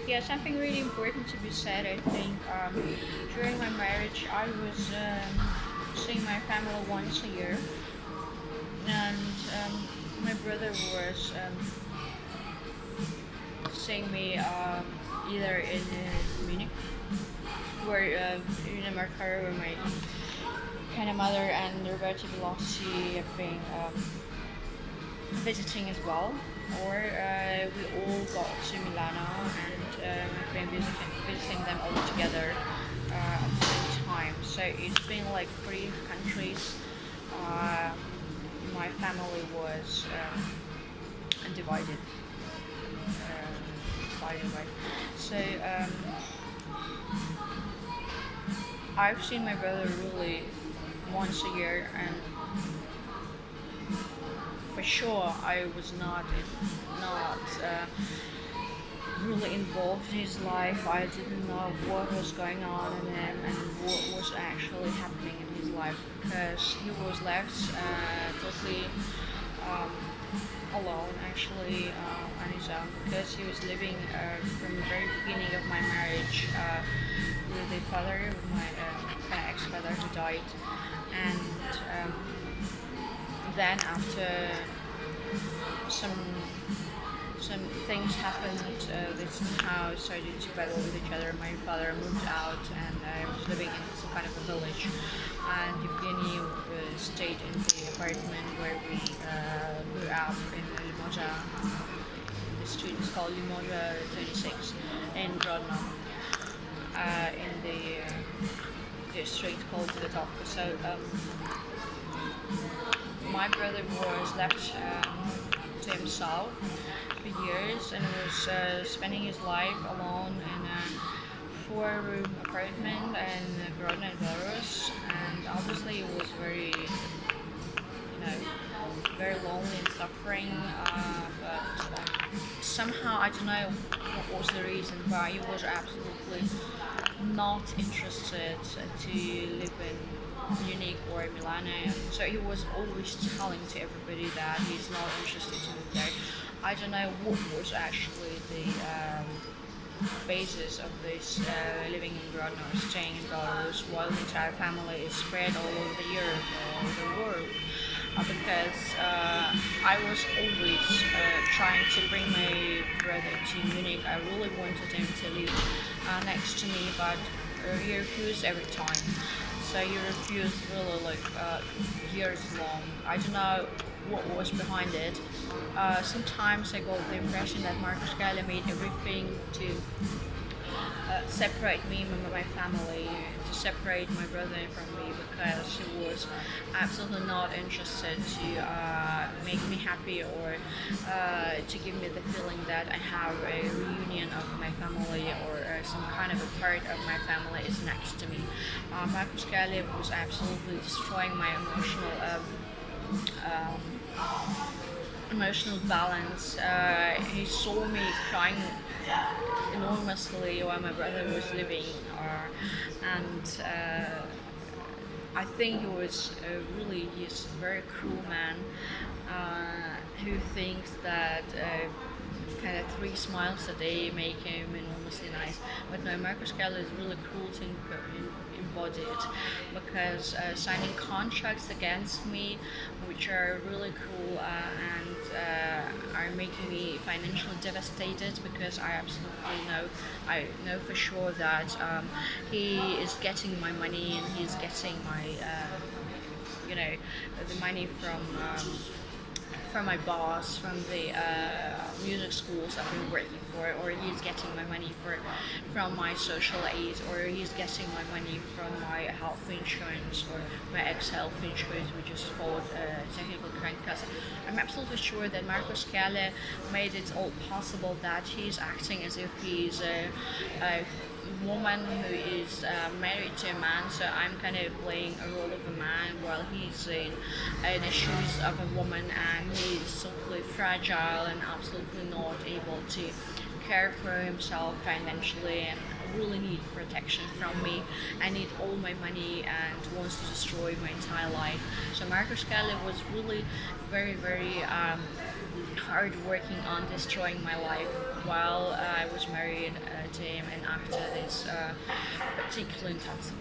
Yeah, something really important to be said. I think during my marriage, I was seeing my family once a year, and my brother was seeing me either in Munich, where in America, where my kind of mother and Roberta Velocity have been visiting as well, or we all got to Milano and have been visiting them all together at the same time. So it's been like 3 countries. Uh, my family was divided, right? So I've seen my brother really once a year, and for sure I was not really involved in his life. I didn't know what was going on in him and what was actually happening in his life, because he was left totally um, alone, actually, on his own, because he was living from the very beginning of my marriage with the father of my ex-father who died, and then after some some things happened. They somehow started to battle with each other. My father moved out, and I was living in some kind of a village. And Evgeny stayed in the apartment where we grew up in Limoja. The street is called Limoja 26 in Grodno. In the street called Zvetovka. So my brother was left to himself for years, and was spending his life alone in a 4-room apartment in Grodno in Belarus. And obviously it was very, very lonely and suffering. But somehow, I don't know what was the reason, but he was absolutely not interested to live in Munich or Milan. So he was always telling to everybody that he's not interested to live there. I don't know what was actually the basis of this living in Grodno or staying in Belarus while the entire family is spread all over the Europe or the world. Because I was always trying to bring my brother to Munich. I really wanted him to live next to me, but he refused every time. So he refused really like years long. I don't know what was behind it. Sometimes I got the impression that Marcus Gale made everything to separate me from my family, to separate my brother from me, because he was absolutely not interested to make me happy, or to give me the feeling that I have a reunion of my family, or some kind of a part of my family is next to me. Marcus Gale was absolutely destroying my emotional balance. He saw me crying enormously while my brother was living, and I think he was he's a very cruel man who thinks that kind of 3 smiles a day make him enormously nice. But no, Marcus Keller is really cruelty embodied, because signing contracts against me, which are really cruel and are making me financially devastated, because I know for sure that he is getting my money, and he's getting my the money from my boss, from the music schools I've been working for, or he's getting my money from my social aid, or he's getting my money from my health insurance, or my ex-health insurance, which is called technical Krankenkasse. I'm absolutely sure that Marcus Kelle made it all possible, that he's acting as if he's a woman who is married to a man, so I'm kind of playing a role of a man while he's in the shoes of a woman, and he's totally fragile and absolutely not able to care for himself financially and really need protection from me. I need all my money and wants to destroy my entire life. So Marcus Kelly was really very hard working on destroying my life while I was married to him and after this particularly intoxication.